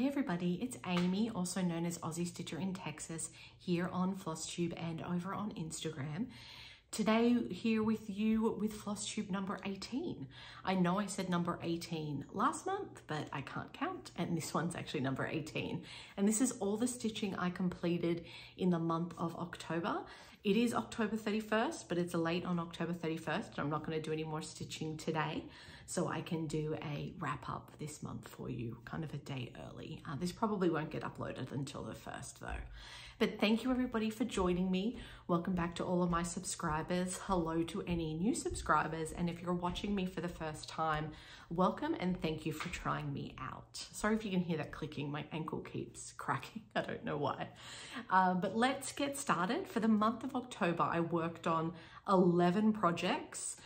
Hey everybody, it's Amy, also known as Aussie Stitcher in Texas, here on Flosstube and over on Instagram. Today, here with you with Flosstube number 18. I know I said number 18 last month, but I can't count, and this one's actually number 18. And this is all the stitching I completed in the month of October. It is October 31st, but it's late on October 31st, and I'm not going to do any more stitching today, so I can do a wrap up this month for you, kind of a day early. This probably won't get uploaded until the 1st though. But thank you everybody for joining me. Welcome back to all of my subscribers. Hello to any new subscribers. And if you're watching me for the first time, welcome and thank you for trying me out. Sorry if you can hear that clicking, my ankle keeps cracking. I don't know why. But let's get started. For the month of October, I worked on 11 projects.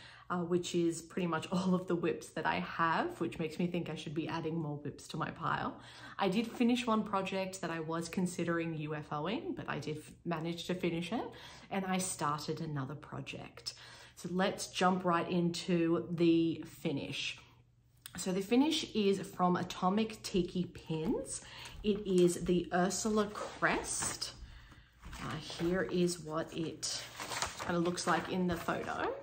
Which is pretty much all of the whips that I have, which makes me think I should be adding more whips to my pile. I did finish one project that I was considering UFOing, but I did manage to finish it, and I started another project. So let's jump right into the finish. So the finish is from AtomicTikiPins. It is the Ursula Crest. Here is what it kind of looks like in the photo.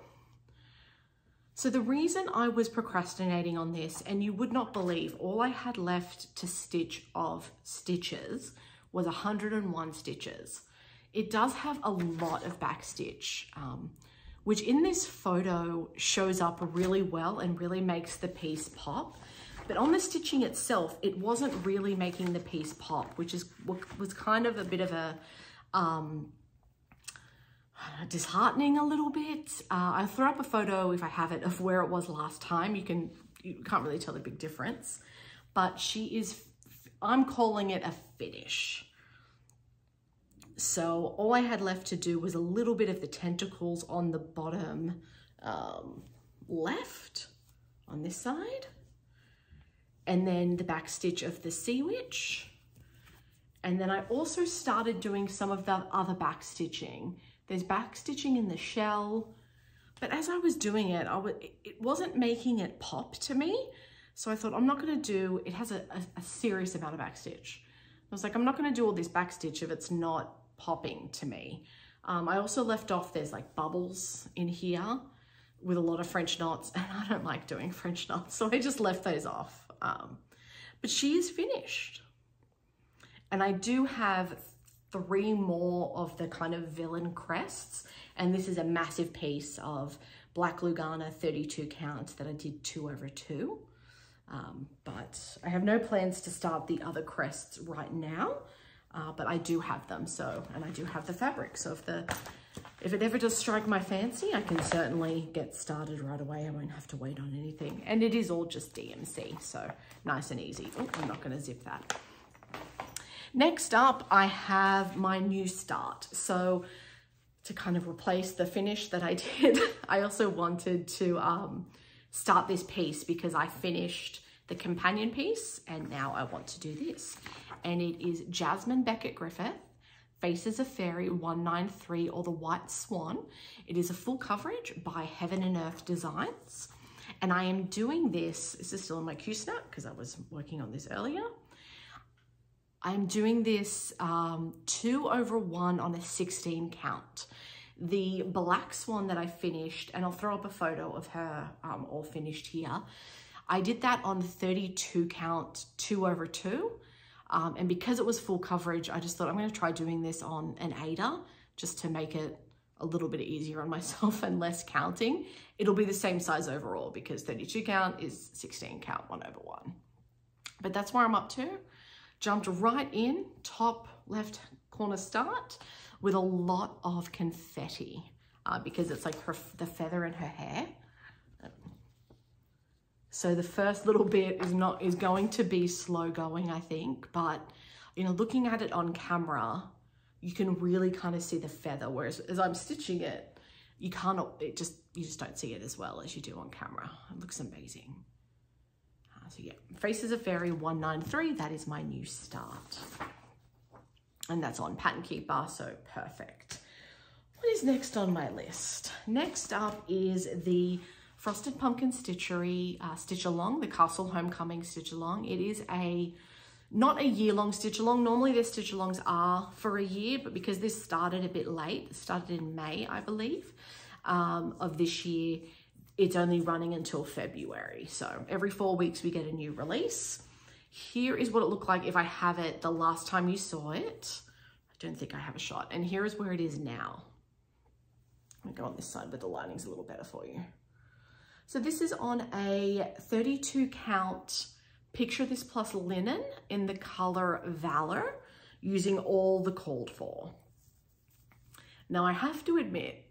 So the reason I was procrastinating on this, and you would not believe, all I had left to stitch of stitches was 101 stitches. It does have a lot of backstitch, which in this photo shows up really well and really makes the piece pop. But on the stitching itself, it wasn't really making the piece pop, which was kind of a bit of a, disheartening a little bit. I'll throw up a photo if I have it of where it was last time. You can't really tell the big difference, but I'm calling it a finish. So all I had left to do was a little bit of the tentacles on the bottom left on this side, and then the back stitch of the sea witch. And then I also started doing some of the other back stitching. There's back stitching in the shell, but as I was doing it, it wasn't making it pop to me. So I thought, I'm not going to do, it has a serious amount of back stitch. I was like, I'm not going to do all this back stitch if it's not popping to me. I also left off, there's like bubbles in here with a lot of French knots, and I don't like doing French knots, so I just left those off. But she is finished. And I do have 3 more of the kind of villain crests, and this is a massive piece of black luguana 32 count that I did 2/2. But I have no plans to start the other crests right now, but I do have them, and I do have the fabric, so if it ever does strike my fancy, I can certainly get started right away. I won't have to wait on anything, and it is all just DMC, so nice and easy. Oh, I'm not going to zip that. Next up, I have my new start. So to kind of replace the finish that I did, I also wanted to start this piece because I finished the companion piece and now I want to do this. And it is Jasmine Becket Griffith, Faces of Faery 193, or the White Swan. It is a full coverage by Heaven and Earth Designs. And I am doing this is still in my Q-snap because I was working on this earlier. I'm doing this 2/1 on a 16 count. The black swan that I finished, and I'll throw up a photo of her all finished here. I did that on 32 count 2/2. And because it was full coverage, I just thought I'm going to try doing this on an aida just to make it a little bit easier on myself and less counting. It'll be the same size overall because 32 count is 16 count 1/1. But that's where I'm up to. Jumped right in, top left corner start, with a lot of confetti because it's like the feather in her hair. So the first little bit is going to be slow going, I think, but you know, looking at it on camera, you can really kind of see the feather, whereas as I'm stitching it, you just don't see it as well as you do on camera. It looks amazing. So yeah, Faces of Faery 193, that is my new start. And that's on Pattern Keeper, so perfect. What is next on my list? Next up is the Frosted Pumpkin Stitchery Stitch Along, the Castle Homecoming Stitch Along. It is a not a year-long stitch-along. Normally their stitch-alongs are for a year, but because this started a bit late, it started in May, I believe, of this year, it's only running until February. So every 4 weeks we get a new release. Here is what it looked like if I have it the last time you saw it. I don't think I have a shot. And here is where it is now. I'm gonna go on this side where the lighting's a little better for you. So this is on a 32 count Picture This Plus linen in the color Valor, using all the called for. Now I have to admit,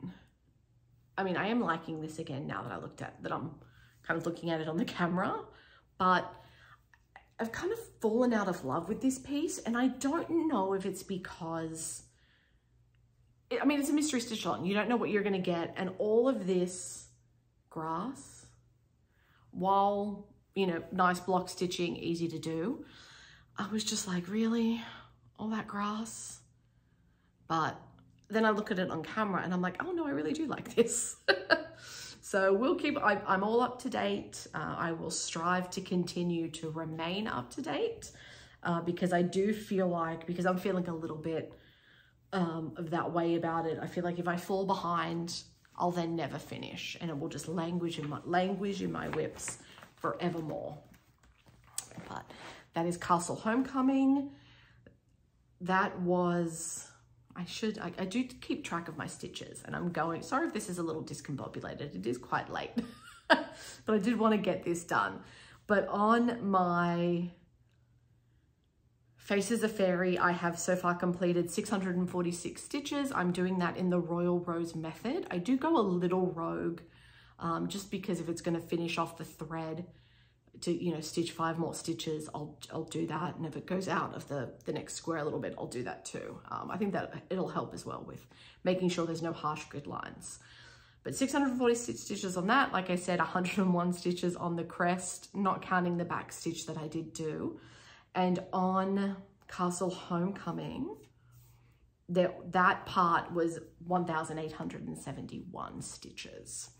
I mean, I am liking this again now that I'm kind of looking at it on the camera, but I've kind of fallen out of love with this piece, and I don't know if it's because, I mean, it's a mystery stitch along. You don't know what you're gonna get, and all of this grass, while, you know, nice block stitching, easy to do, I was just like, really? All that grass? But then I look at it on camera and I'm like, oh no, I really do like this. So we'll keep, I'm all up to date. I will strive to continue to remain up to date because I do feel like, because I'm feeling a little bit of that way about it, I feel like if I fall behind, I'll then never finish, and it will just languish in my whips forevermore. But that is Castle Homecoming. That was, I do keep track of my stitches, and I'm going, sorry if this is a little discombobulated, it is quite late, but I did want to get this done. But on my Faces of Faery, I have so far completed 646 stitches. I'm doing that in the Royal Rose method. I do go a little rogue, just because if it's going to finish off the thread to, you know, stitch 5 more stitches, I'll do that. And if it goes out of the next square a little bit, I'll do that too. I think that it'll help as well with making sure there's no harsh grid lines. But 646 stitches on that. Like I said, 101 stitches on the crest, not counting the back stitch that I did do. And on Castle Homecoming, that part was 1,871 stitches.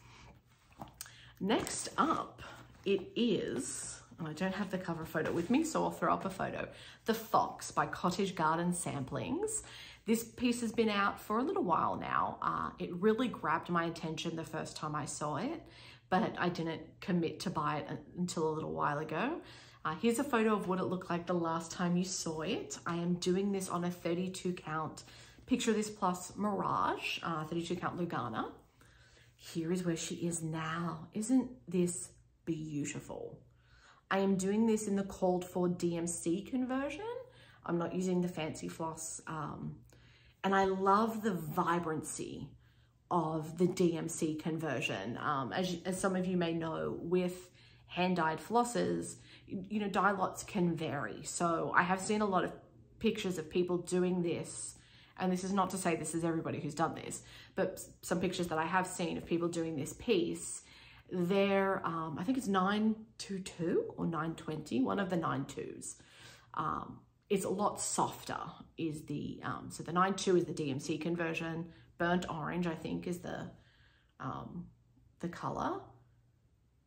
Next up, it is, and I don't have the cover photo with me, so I'll throw up a photo, The Fox by Cottage Garden Samplings. This piece has been out for a little while now. It really grabbed my attention the first time I saw it, but I didn't commit to buy it until a little while ago. Here's a photo of what it looked like the last time you saw it. I am doing this on a 32 count Picture This Plus Mirage, 32 count Lugana. Here is where she is now. Isn't this beautiful? I am doing this in the called for DMC conversion. I'm not using the fancy floss. And I love the vibrancy of the DMC conversion. As some of you may know, with hand-dyed flosses, you know, dye lots can vary. So I have seen a lot of pictures of people doing this, and this is not to say this is everybody who's done this, but some pictures that I have seen of people doing this piece, they're, I think it's 922 or 920, one of the 92s. It's a lot softer is the, so the 92 is the DMC conversion. Burnt orange, I think, is the color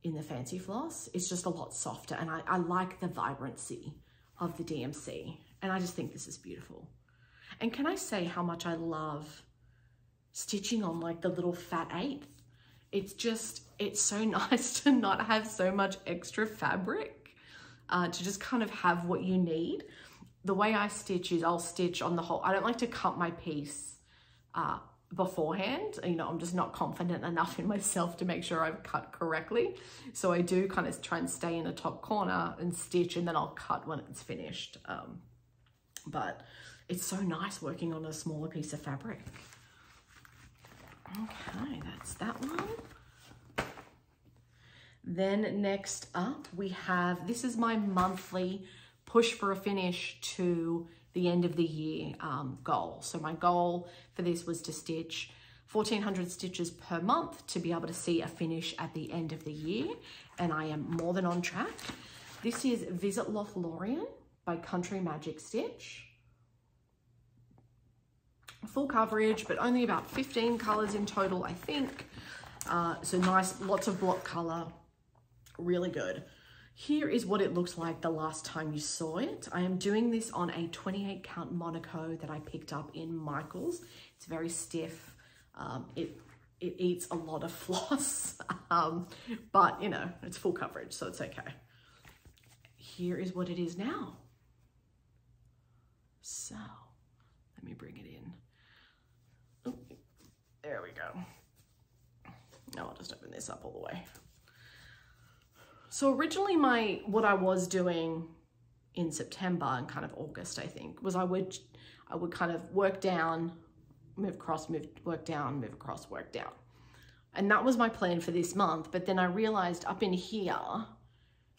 in the fancy floss. It's just a lot softer, and I like the vibrancy of the DMC, and I just think this is beautiful. And can I say how much I love stitching on like the little fat eighth? It's just, it's so nice to not have so much extra fabric, to just kind of have what you need. The way I stitch is I'll stitch on the whole. I don't like to cut my piece beforehand. You know, I'm just not confident enough in myself to make sure I've cut correctly. So I do kind of try and stay in the top corner and stitch, and then I'll cut when it's finished. But it's so nice working on a smaller piece of fabric. Okay, that's that one. Then next up we have, this is my monthly push for a finish to the end of the year goal. So my goal for this was to stitch 1,400 stitches per month to be able to see a finish at the end of the year, and I am more than on track. This is Visit Lothlorien by Country Magic Stitch. Full coverage, but only about 15 colors in total, I think. So nice, lots of block color, really good. Here is what it looked like the last time you saw it. I am doing this on a 28 count Monaco that I picked up in Michael's. It's very stiff. It eats a lot of floss, but you know, it's full coverage, so it's okay. Here is what it is now. So let me bring it in. Oh, there we go. Now I'll just open this up all the way. So originally what I was doing in September and kind of August, I think, was I would kind of work down, move across, work down, move across, work down. And that was my plan for this month. But then I realized up in here,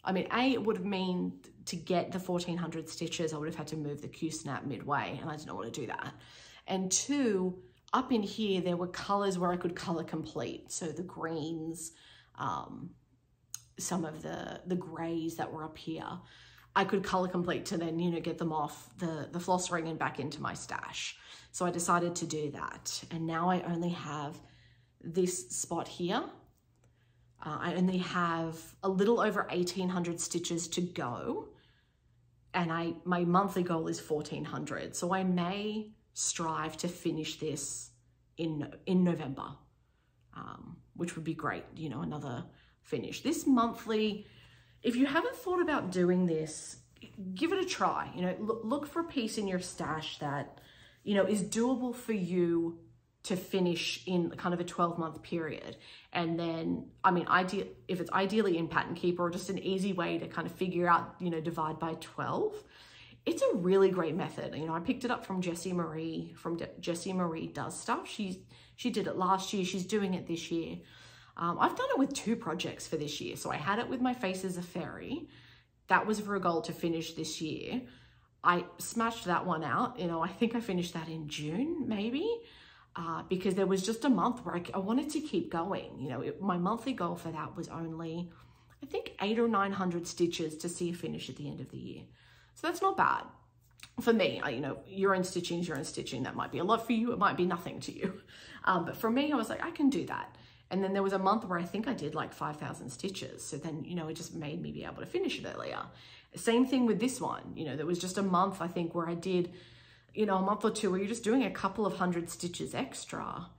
I mean, A, it would have mean to get the 1400 stitches, I would have had to move the Q-snap midway, and I didn't want to do that. And two, up in here, there were colors where I could color complete. So the greens, some of the grays that were up here, I could color complete to then, you know, get them off the floss ring and back into my stash. So I decided to do that. And now I only have this spot here. I only have a little over 1800 stitches to go. And my monthly goal is 1400. So I may strive to finish this in November, which would be great, you know, another finish. This monthly, if you haven't thought about doing this, give it a try. You know, look for a piece in your stash that, you know, is doable for you to finish in kind of a 12-month period. And then, I mean, if it's ideally in Pattern Keeper or just an easy way to kind of figure out, you know, divide by 12, it's a really great method. You know, I picked it up from Jessie Marie, Jessie Marie Does Stuff. She did it last year. She's doing it this year. I've done it with 2 projects for this year. So I had it with my Faces of Faery. That was for a goal to finish this year. I smashed that one out. You know, I think I finished that in June, maybe, because there was just a month where I wanted to keep going. You know, my monthly goal for that was only, I think, 800 or 900 stitches to see a finish at the end of the year. So that's not bad. For me, you know, your own stitching is your own stitching. That might be a lot for you. It might be nothing to you. But for me, I was like, I can do that. And then there was a month where I think I did like 5,000 stitches. So then, you know, it just made me be able to finish it earlier. Same thing with this one. You know, there was just a month, I think, where I did, you know, a month or two where you're just doing a couple of 100 stitches extra,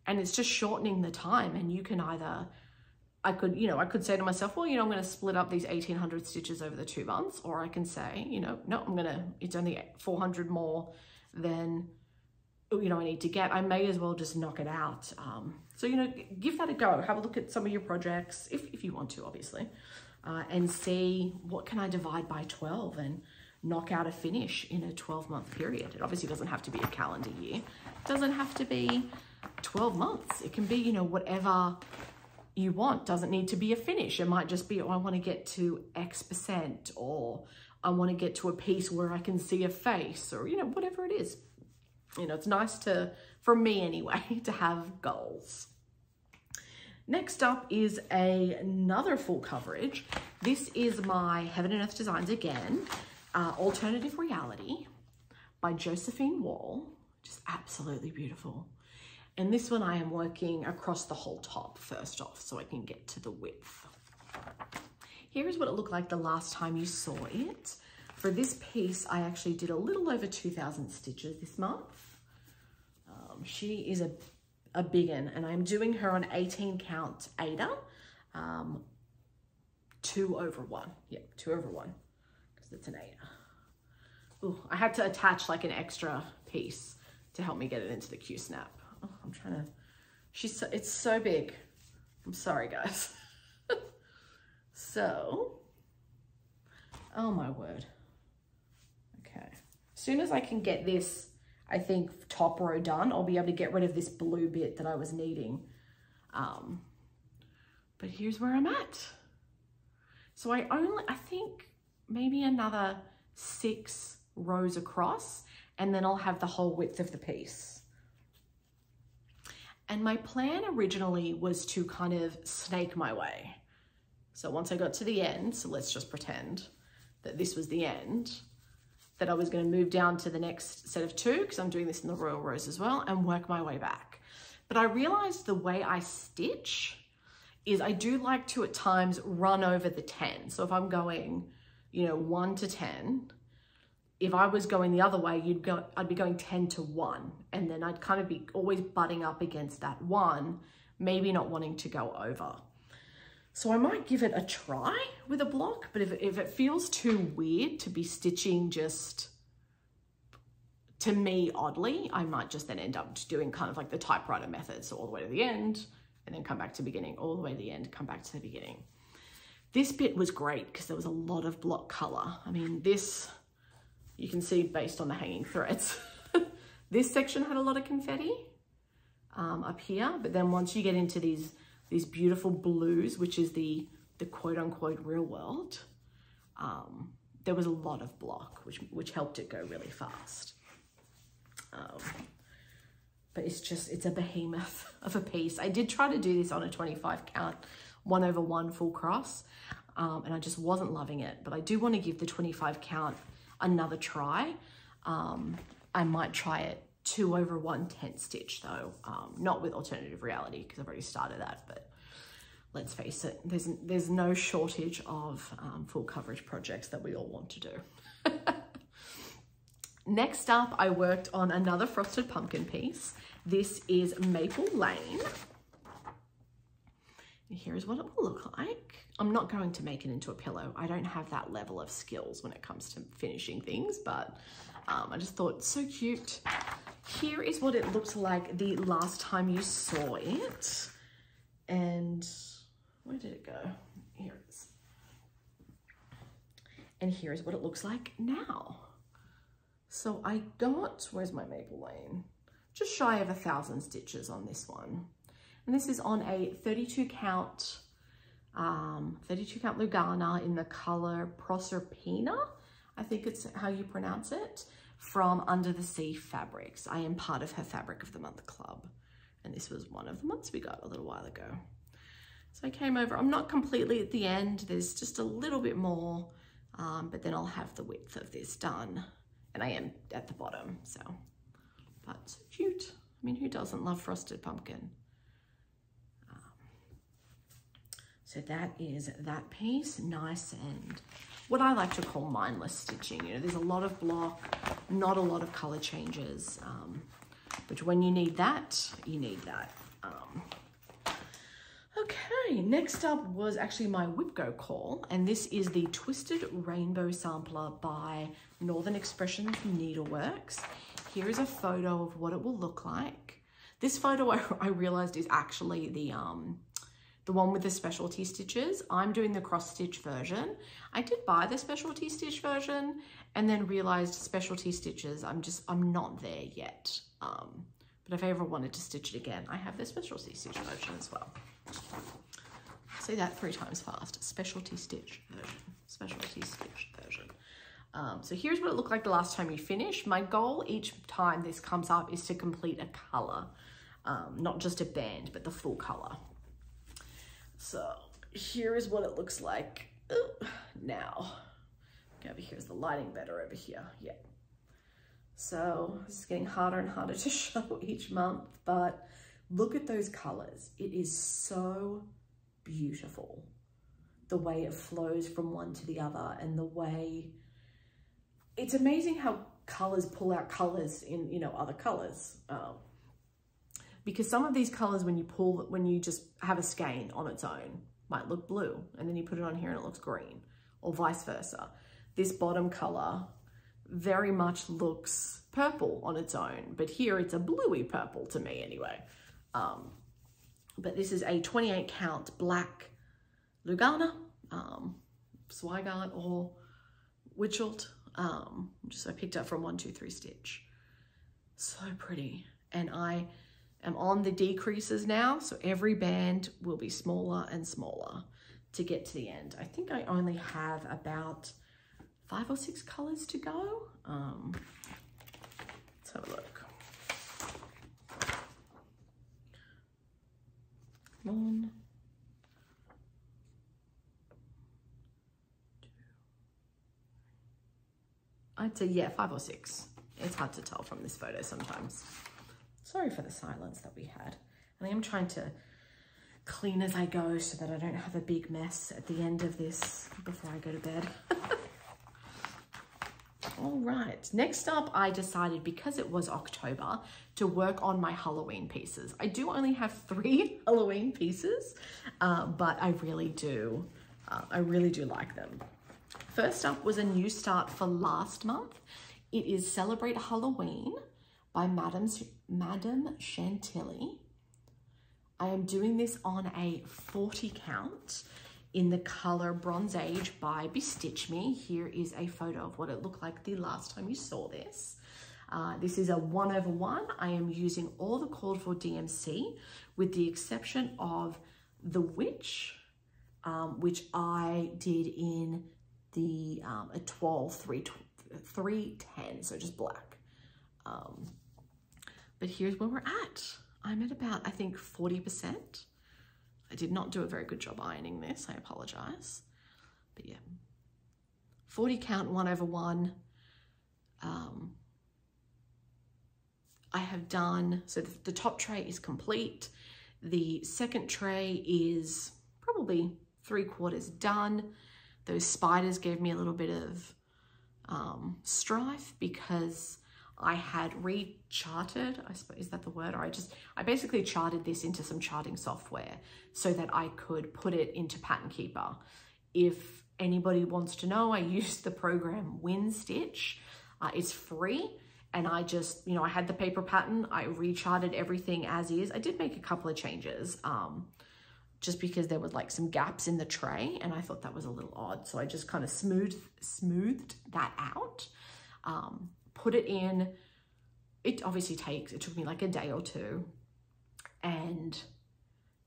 and it's just shortening the time. And you can either, I could say to myself, well, you know, I'm going to split up these 1800 stitches over the 2 months, or I can say, you know, no, it's only 400 more than, you know, I need to get. I may as well just knock it out. So, you know, give that a go. Have a look at some of your projects, if you want to, obviously, and see what can I divide by 12 and knock out a finish in a 12-month period. It obviously doesn't have to be a calendar year. It doesn't have to be 12 months. It can be, you know, whatever you want. Doesn't need to be a finish. It might just be, oh, I want to get to X%, or I want to get to a piece where I can see a face, or, you know, whatever it is. You know, it's nice to, for me anyway, to have goals. Next up is another full coverage. This is my Heaven and Earth Designs again, Alternative Reality by Josephine Wall. Just absolutely beautiful. And this one I am working across the whole top first off, so I can get to the width. Here is what it looked like the last time you saw it. For this piece, I actually did a little over 2,000 stitches this month. She is a big one, and I'm doing her on 18 count Aida, 2/1. Yeah, 2/1, because it's an Aida. Ooh, I had to attach like an extra piece to help me get it into the Q-snap. Oh, I'm trying to, it's so big. I'm sorry, guys. So, oh my word. Okay, as soon as I can get this, I think, top row done, I'll be able to get rid of this blue bit that I was needing. But here's where I'm at. So I think maybe another 6 rows across, and then I'll have the whole width of the piece. And my plan originally was to kind of snake my way. So once I got to the end, so let's just pretend that this was the end, that I was going to move down to the next set of 2, because I'm doing this in the Royal Rose as well, and work my way back. But I realized the way I stitch is I do like to at times run over the 10. So if I'm going, you know, 1 to 10, if I was going the other way, I'd be going 10 to 1. And then I'd kind of be always butting up against that 1, maybe not wanting to go over. So I might give it a try with a block, but if it feels too weird to be stitching just, to me, oddly, I might just then end up doing kind of like the typewriter method. So all the way to the end, and then come back to the beginning, all the way to the end, come back to the beginning. This bit was great because there was a lot of block color. I mean, this, you can see based on the hanging threads. This section had a lot of confetti up here, but then once you get into these beautiful blues, which is the quote unquote real world, there was a lot of block, which helped it go really fast. But it's a behemoth of a piece. I did try to do this on a 25 count, 1/1 full cross, and I just wasn't loving it, but I do want to give the 25 count another try. I might try it 2/1 10 stitch though, not with alternative reality because I've already started that, but let's face it, there's no shortage of full coverage projects that we all want to do. Next up, I worked on another frosted pumpkin piece. This is Maple Lane. And here's what it will look like. I'm not going to make it into a pillow. I don't have that level of skills when it comes to finishing things, but I just thought it's so cute. Here is what it looked like the last time you saw it. And where did it go? Here it is. And here is what it looks like now. So I got, where's my Maple Lane? Just shy of 1,000 stitches on this one. And this is on a 32 count luguana in the color Proserpina, I think it's how you pronounce it, from Under the Sea Fabrics. I am part of her Fabric of the Month club. And this was one of the months we got a little while ago. So I came over, I'm not completely at the end, there's just a little bit more, but then I'll have the width of this done. And I am at the bottom, so, but so cute. I mean, who doesn't love frosted pumpkin? So that is that piece, nice and what I like to call mindless stitching. You know, there's a lot of block, not a lot of color changes, but when you need that, you need that. Okay, next up was actually my Whipco call, and this is the Twisted Rainbow Sampler by Northern Expressions Needleworks. Here is a photo of what it will look like. This photo I realized is actually the one with the specialty stitches. I'm doing the cross stitch version. I did buy the specialty stitch version and then realized specialty stitches, I'm not there yet. But if I ever wanted to stitch it again, I have the specialty stitch version as well. Say that 3 times fast. Specialty stitch version. Specialty stitch version. So here's what it looked like the last time you finished. My goal each time this comes up is to complete a color, not just a band, but the full color. So here is what it looks like now. Over here is the lighting better over here. Yeah. So this is getting harder and harder to show each month, but look at those colors. It is so beautiful. The way it flows from one to the other and the way, it's amazing how colors pull out colors in, you know, other colors. Because some of these colors, when you just have a skein on its own, might look blue, and then you put it on here and it looks green, or vice versa. This bottom color very much looks purple on its own, but here it's a bluey purple to me anyway. But this is a 28 count black Lugana, Swigart or Witchelt, just I picked up from 123 Stitch. So pretty. And I am on the decreases now, so every band will be smaller and smaller to get to the end. I think I only have about 5 or 6 colors to go. Let's have a look. 1, 2, I'd say, yeah, 5 or 6. It's hard to tell from this photo sometimes. Sorry for the silence that we had. And I am trying to clean as I go so that I don't have a big mess at the end of this before I go to bed. All right, next up, I decided, because it was October, to work on my Halloween pieces. I do only have 3 Halloween pieces, but I really do like them. First up was a new start for last month. It is Celebrate Halloween by Madame Chantilly. I am doing this on a 40 count in the color Bronze Age by BeStitchMe. Here is a photo of what it looked like the last time you saw this. This is a 1/1. I am using all the called for DMC with the exception of the Witch, which I did in the a 310, so just black. But here's where we're at. I'm at about, I think, 40%. I did not do a very good job ironing this, I apologize. But yeah, 40 count 1/1. I have done, so the top tray is complete. The second tray is probably 3/4 done. Those spiders gave me a little bit of strife because I had recharted, I suppose, is that the word? Or I basically charted this into some charting software so that I could put it into Pattern Keeper. If anybody wants to know, I used the program WinStitch. It's free, and I just, you know, I had the paper pattern, I recharted everything as is. I did make a couple of changes just because there was like some gaps in the tray and I thought that was a little odd. So I just kind of smoothed that out. Put it in. It obviously it took me like a day or two, and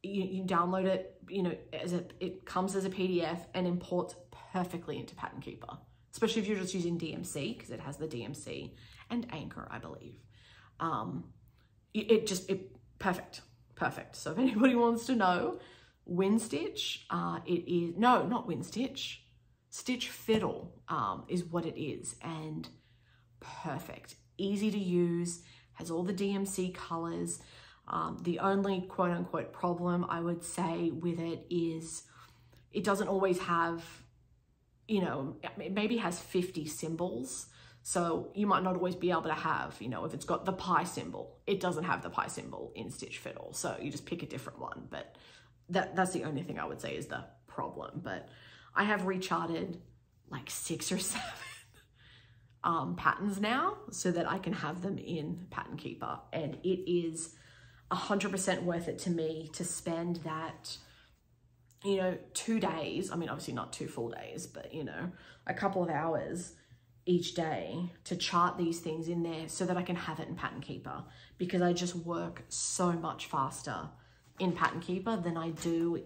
you download it, you know, it comes as a PDF and imports perfectly into Pattern Keeper, especially if you're just using DMC, because it has the DMC and Anchor, I believe. Perfect. So if anybody wants to know, WinStitch, it is, no, not WinStitch, Stitch Fiddle is what it is, and perfect, easy to use, has all the DMC colors. The only quote unquote problem I would say with it is it doesn't always have, you know, it maybe has 50 symbols. So you might not always be able to have, you know, if it's got the pi symbol, it doesn't have the pi symbol in Stitch Fiddle. So you just pick a different one. But that's the only thing I would say is the problem. But I have recharted like 6 or 7 patterns now so that I can have them in Pattern Keeper, and it is 100% worth it to me to spend that, you know, 2 days. I mean, obviously not 2 full days, but you know, a couple of hours each day to chart these things in there so that I can have it in Pattern Keeper, because I just work so much faster in Pattern Keeper than I do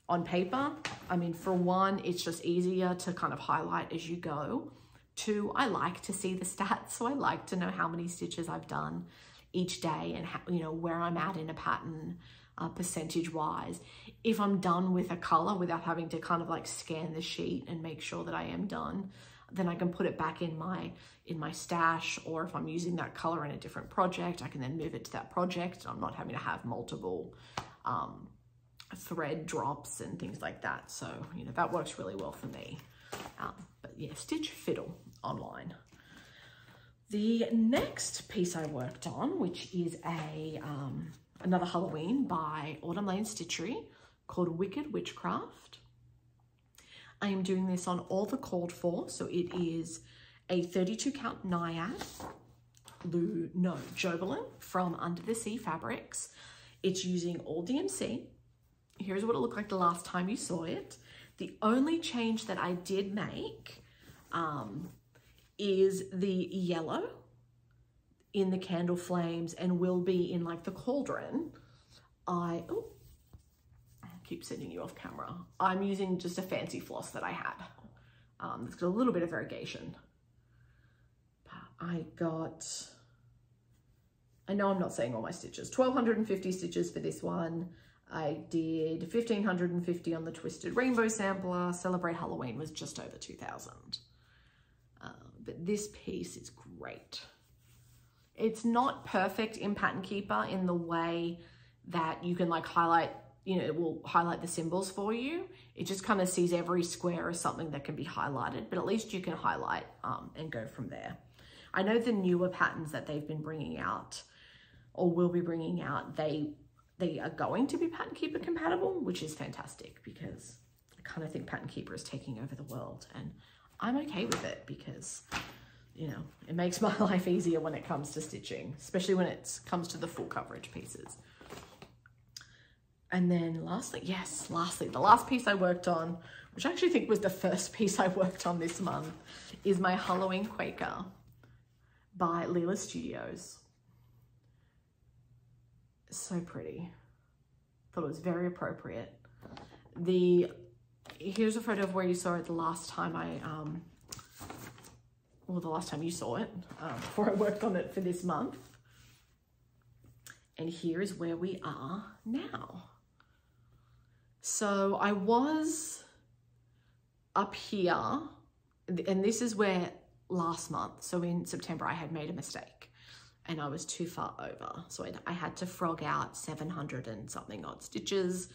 on paper. I mean, for one, it's just easier to kind of highlight as you go. 2, I like to see the stats, so I like to know how many stitches I've done each day and how, you know, where I'm at in a pattern percentage wise. If I'm done with a color without having to kind of like scan the sheet and make sure that I am done, then I can put it back in my stash, or if I'm using that color in a different project, I can then move it to that project. I'm not having to have multiple thread drops and things like that. So, you know, that works really well for me. But yeah, Stitch Fiddle online. The next piece I worked on, which is another Halloween by Autumn Lane Stitchery called Witchcraft. I am doing this on all the called for, so it is a 32 count Naiad, jobelan from Under the Sea Fabrics. It's using all DMC. Here's what it looked like the last time you saw it. The only change that I did make is the yellow in the candle flames and will be in like the cauldron. I keep sending you off camera. I'm using just a fancy floss that I had. It's got a little bit of variegation. I know I'm not saying all my stitches, 1,250 stitches for this one. I did 1,550 on the Twisted Rainbow Sampler. Celebrate Halloween was just over 2,000. But this piece is great. It's not perfect in Pattern Keeper in the way that you can like highlight you know, it will highlight the symbols for you. It just kind of sees every square as something that can be highlighted, but at least you can highlight and go from there. I know the newer patterns that they've been bringing out or will be bringing out, they are going to be Pattern Keeper compatible, which is fantastic because I kind of think Pattern Keeper is taking over the world, and I'm okay with it because, you know, it makes my life easier when it comes to stitching, especially when it comes to the full coverage pieces. And then lastly, the last piece I worked on, which I actually think was the first piece I worked on this month, is my Halloween Quaker by Lila Studios. So pretty. Thought it was very appropriate. Here's a photo of where you saw it the last time the last time you saw it, before I worked on it for this month. And here is where we are now. So I was up here, and this is where last month, so in September, I had made a mistake and I was too far over. So I had to frog out 700 and something odd stitches.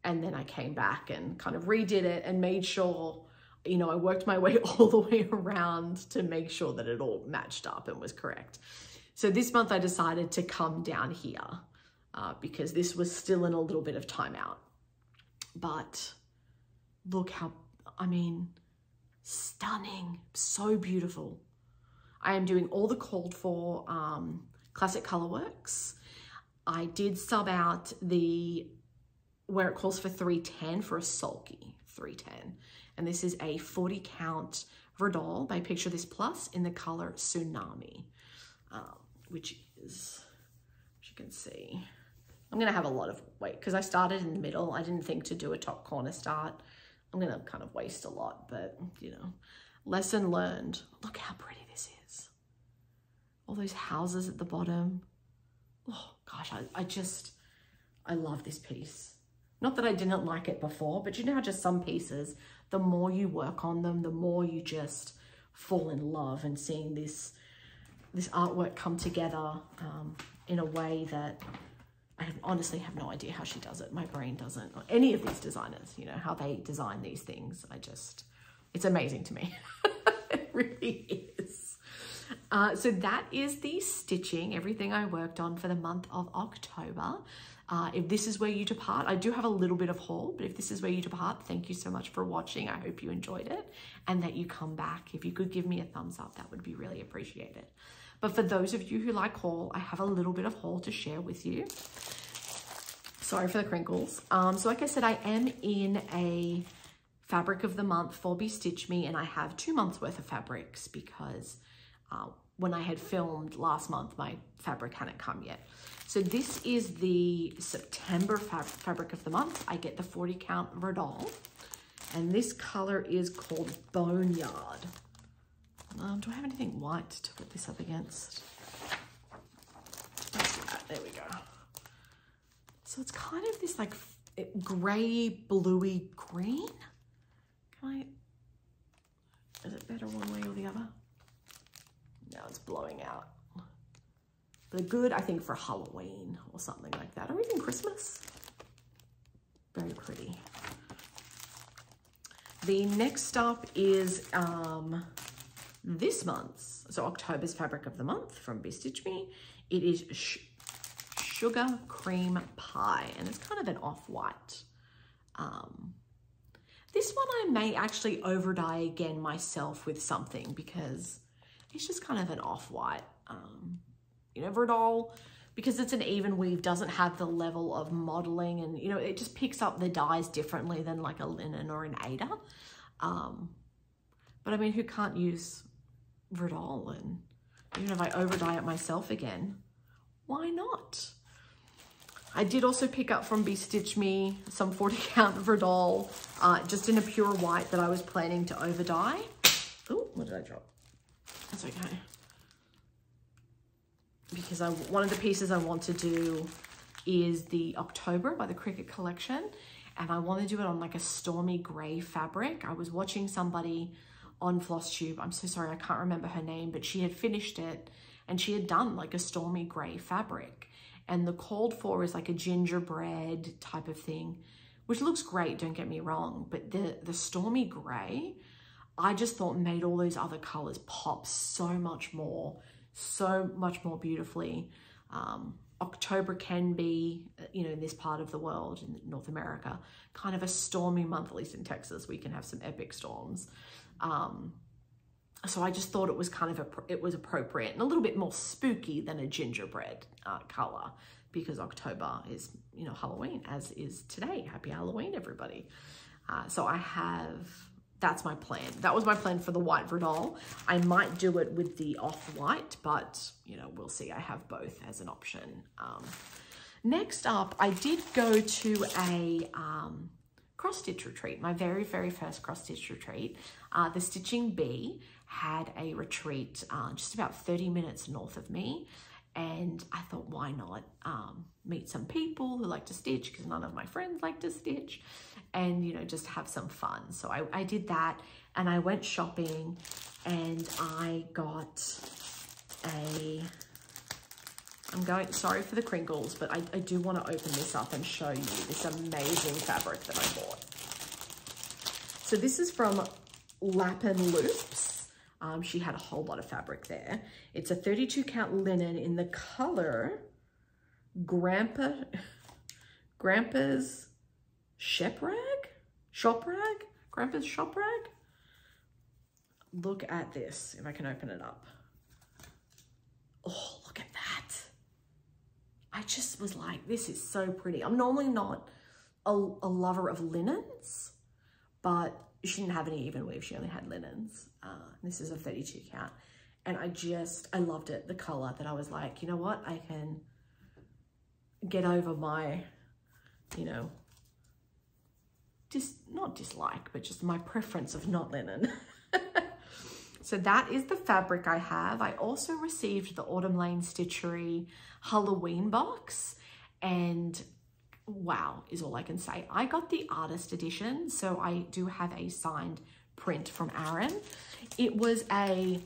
And then I came back and kind of redid it and made sure, you know, I worked my way all the way around to make sure that it all matched up and was correct. So this month I decided to come down here because this was still in a little bit of timeout. But look how, I mean, stunning, so beautiful. I am doing all the called for classic colorworks. I did sub out where it calls for 310 for a sulky 310. And this is a 40 count verdal by Picture This Plus in the color Tsunami, which is, as you can see, I'm gonna have a lot of weight because I started in the middle. I didn't think to do a top corner start. I'm gonna kind of waste a lot, but you know, lesson learned. Look how pretty this is. All those houses at the bottom. Oh gosh, I love this piece. Not that I didn't like it before, but you know how just some pieces, the more you work on them, the more you just fall in love, and seeing this artwork come together in a way that I honestly have no idea how she does it. My brain doesn't, or any of these designers, you know, how they design these things. It's amazing to me. It really is. So that is the stitching, everything I worked on for the month of October. If this is where you depart, I do have a little bit of haul, but if this is where you depart, thank you so much for watching. I hope you enjoyed it and that you come back. If you could give me a thumbs up, that would be really appreciated. But for those of you who like haul, I have a little bit of haul to share with you. Sorry for the crinkles. So like I said, I am in a fabric of the month for BeStitchMe, and I have 2 months worth of fabrics because when I had filmed last month, my fabric hadn't come yet. So this is the September fabric of the month. I get the 40 count verdal, and this color is called Boneyard. Do I have anything white to put this up against? There we go. So it's kind of this like gray, bluey green. Is it better one way or the other? No, it's blowing out. But good, I think, for Halloween or something like that, or even Christmas. Very pretty. The next up is this month's, so October's fabric of the month from BeStitchMe. It is Sugar Cream Pie, and it's kind of an off-white. This one I may actually over dye again myself with something because it's just kind of an off-white. You know, verdal, because it's an even weave, doesn't have the level of modeling, and you know, it just picks up the dyes differently than like a linen or an aida. But I mean, who can't use verdal? And even if I over dye it myself again, why not? I did also pick up from BeStitchMe some 40 count verdal, just in a pure white that I was planning to over dye. Oh, what did I drop? That's okay. Because one of the pieces I want to do is the October by the Cricut collection, and I want to do it on like a stormy gray fabric. I was watching somebody on Flosstube, I'm so sorry, I can't remember her name, but she had finished it and she had done like a stormy gray fabric, And the called for is like a gingerbread type of thing, which looks great, don't get me wrong. But the stormy gray, I just thought made all those other colors pop so much more beautifully. October can be, you know, in this part of the world, in North America, kind of a stormy month. At least in Texas, we can have some epic storms. So I just thought it was kind of, it was appropriate and a little bit more spooky than a gingerbread color, because October is, you know, Halloween, as is today. Happy Halloween, everybody. So I have, that's my plan. That was my plan for the white verdal. I might do it with the off-white, but, you know, we'll see. I have both as an option. Next up, I did go to a cross-stitch retreat, my very, very first cross-stitch retreat. The Stitching Bee had a retreat just about 30 minutes north of me. And I thought, why not meet some people who like to stitch, because none of my friends like to stitch, and, you know, just have some fun. So I did that, and I went shopping, and I got sorry for the crinkles, but I do want to open this up and show you this amazing fabric that I bought. So this is from Lapin Loops. She had a whole lot of fabric there. It's a 32 count linen in the color Grandpa's Shop Rag? Grandpa's Shop Rag? Look at this, if I can open it up. Oh, look at that. I just was like, this is so pretty. I'm normally not a lover of linens, but she didn't have any even weave. She only had linens. This is a 32 count. And I loved it, the color, that I was like, you know what? I can get over my, you know, not dislike, but just my preference of not linen. So that is the fabric I have. I also received the Autumn Lane Stitchery Halloween box, and wow is all I can say. I got the artist edition, so I do have a signed print from Aaron. It was a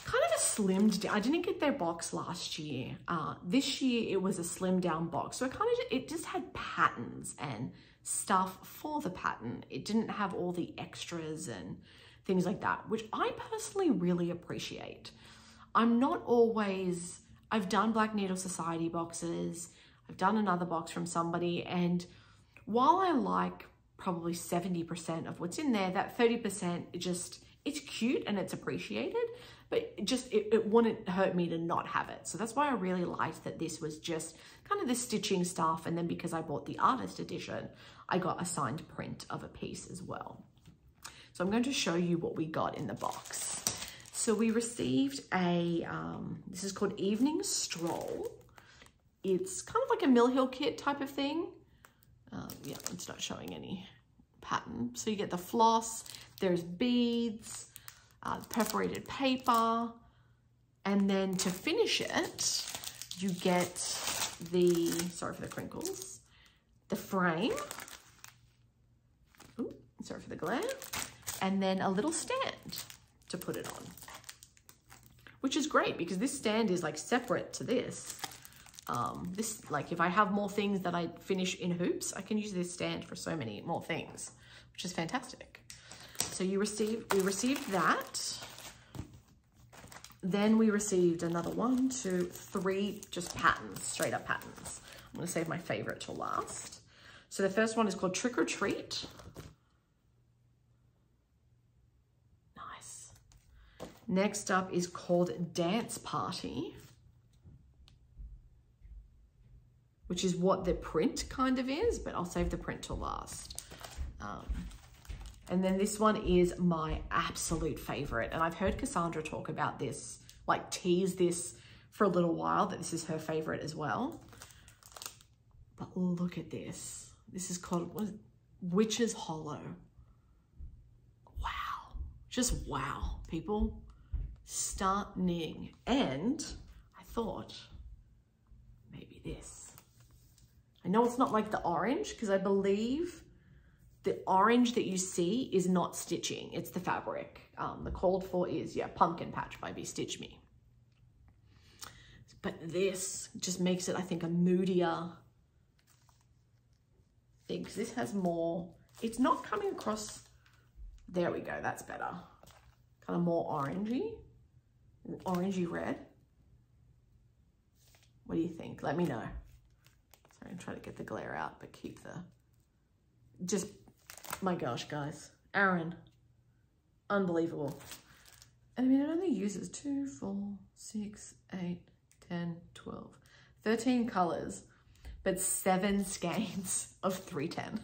kind of a slimmed down, I didn't get their box last year. This year it was a slimmed down box, so it just had patterns and stuff for the pattern. It didn't have all the extras and things like that, which I personally really appreciate. I'm not always, I've done Black Needle Society boxes, I've done another box from somebody, and while I like probably 70% of what's in there, that 30%, it's cute and it's appreciated, but it wouldn't hurt me to not have it. So that's why I really liked that this was just kind of the stitching stuff, and then because I bought the artist edition, I got a signed print of a piece as well. So I'm going to show you what we got in the box. So we received this is called Evening Stroll. It's kind of like a Mill Hill kit type of thing. Yeah, it's not showing any pattern. So you get the floss, there's beads, perforated paper, and then to finish it, you get the, sorry for the crinkles, the frame, ooh, sorry for the glare, and then a little stand to put it on, which is great because this stand is like separate to this. Like if I have more things that I finish in hoops, I can use this stand for so many more things, which is fantastic. So we received that. Then we received another 1, 2, 3, just patterns, straight up patterns. I'm gonna save my favorite till last. So the first one is called Trick or Treat. Nice. Next up is called Dance Party, which is what the print kind of is, but I'll save the print till last. And then this one is my absolute favorite. And I've heard Cassandra talk about this, like tease this for a little while, that this is her favorite as well. But look at this. This is called Witch's Hollow. Wow. Just wow, people. Stunning. And I thought maybe this. I know it's not like the orange, because I believe the orange that you see is not stitching, it's the fabric. The called for is, yeah, Pumpkin Patch by BeStitchMe. It's But this just makes it, I think, a moodier thing, because this has more, it's not coming across, there we go, that's better. Kind of more orangey red. What do you think? Let me know. Sorry, I'm trying to get the glare out, but keep the, just, my gosh, guys. Aaron, unbelievable. I mean, it only uses 2, 4, 6, 8, 10, 12, 13 colors, but 7 skeins of 310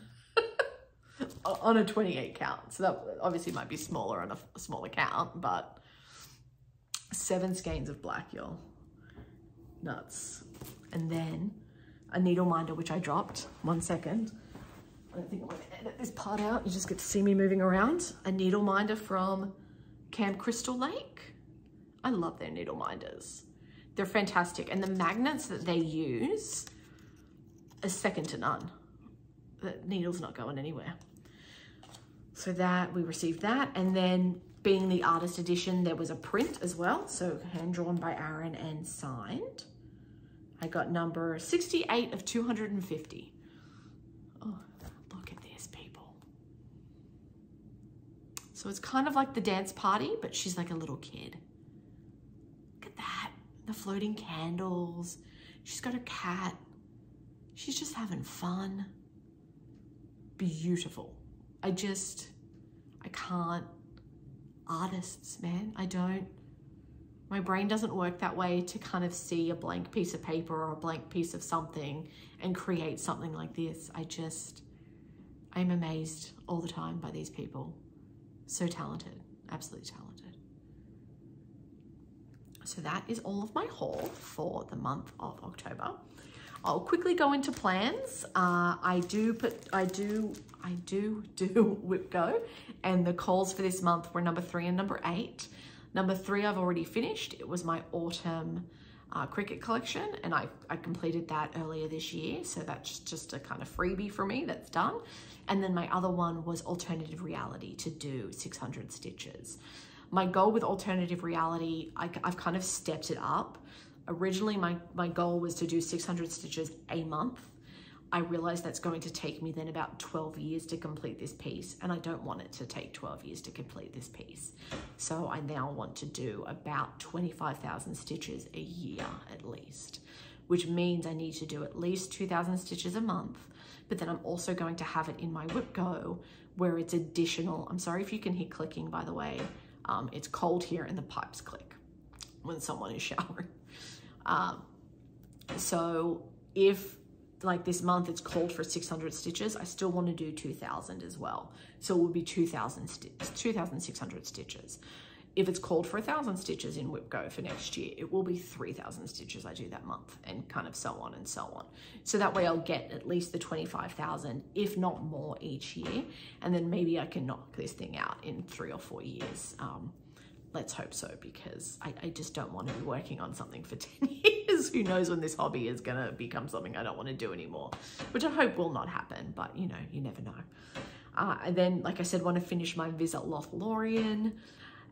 on a 28 count. So that obviously might be smaller on a smaller count, but 7 skeins of black, y'all. Nuts. And then a needle minder, which I dropped. 1 second. I don't think I'm going to edit this part out. You just get to see me moving around. A needle minder from Camp Crystal Lake. I love their needle minders. They're fantastic. And the magnets that they use are second to none. The needle's not going anywhere. So that, we received that. And then being the artist edition, there was a print as well. So hand drawn by Aaron and signed. I got number 68 of 250. Oh, look at this, people. So it's kind of like the dance party, but she's like a little kid. Look at that. The floating candles. She's got a cat. She's just having fun. Beautiful. I can't. Artists, man, I don't. My brain doesn't work that way to kind of see a blank piece of paper or a blank piece of something and create something like this. I'm amazed all the time by these people. So talented, absolutely talented. So that is all of my haul for the month of October. I'll quickly go into plans. I do Whip Go, and the calls for this month were number 3 and number 8. Number 3 I've already finished. It was my autumn cricket collection, and I completed that earlier this year, so that's just a kind of freebie for me. That's done. And then my other one was alternative reality, to do 600 stitches. My goal with alternative reality, I've kind of stepped it up. Originally, my goal was to do 600 stitches a month. I realized that's going to take me then about 12 years to complete this piece, and I don't want it to take 12 years to complete this piece. So I now want to do about 25,000 stitches a year at least, which means I need to do at least 2,000 stitches a month. But then I'm also going to have it in my Whip Go where it's additional. I'm sorry if you can hear clicking, by the way. It's cold here and the pipes click when someone is showering. So if like this month it's called for 600 stitches, I still want to do 2,000 as well. So it will be 2,600 stitches. If it's called for 1,000 stitches in Whip Go for next year, it will be 3,000 stitches I do that month, and kind of so on and so on. So that way I'll get at least the 25,000, if not more each year. And then maybe I can knock this thing out in 3 or 4 years. Let's hope so, because I just don't want to be working on something for 10 years. Who knows when this hobby is going to become something I don't want to do anymore, which I hope will not happen, but you know, you never know. And then, like I said, want to finish my visit Lothlorien,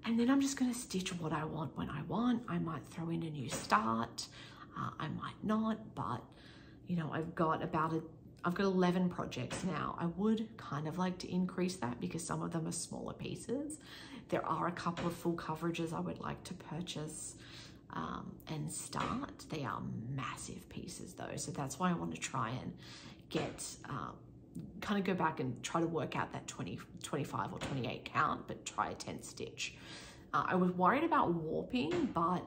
and then I'm just going to stitch what I want when I want. I might throw in a new start. I might not, but you know, I've got 11 projects now. I would kind of like to increase that because some of them are smaller pieces. There are a couple of full coverages I would like to purchase and start. They are massive pieces though, so that's why I want to try and get, kind of go back and try to work out that 20, 25 or 28 count, but try a 10 stitch. I was worried about warping, but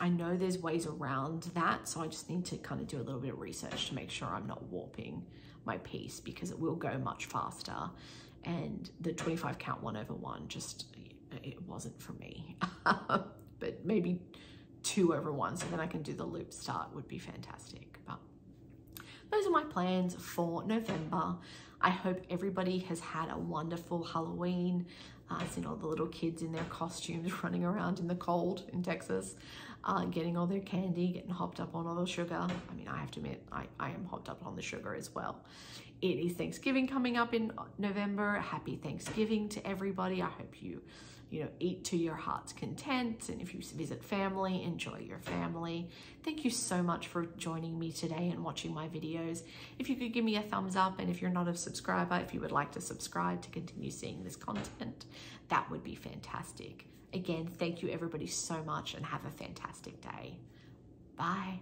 I know there's ways around that, so I just need to kind of do a little bit of research to make sure I'm not warping my piece, because it will go much faster. And the 25 count 1/1 just, it wasn't for me. But maybe 2/1, so then I can do the loop start would be fantastic. But those are my plans for November. I hope everybody has had a wonderful Halloween. I've seen all the little kids in their costumes running around in the cold in Texas, getting all their candy, getting hopped up on all the sugar. I mean, I have to admit, I am hopped up on the sugar as well. It is Thanksgiving coming up in November. Happy Thanksgiving to everybody. I hope you eat to your heart's content. And if you visit family, enjoy your family. Thank you so much for joining me today and watching my videos. If you could give me a thumbs up, and if you're not a subscriber, if you would like to subscribe to continue seeing this content, that would be fantastic. Again, thank you everybody so much, and have a fantastic day. Bye.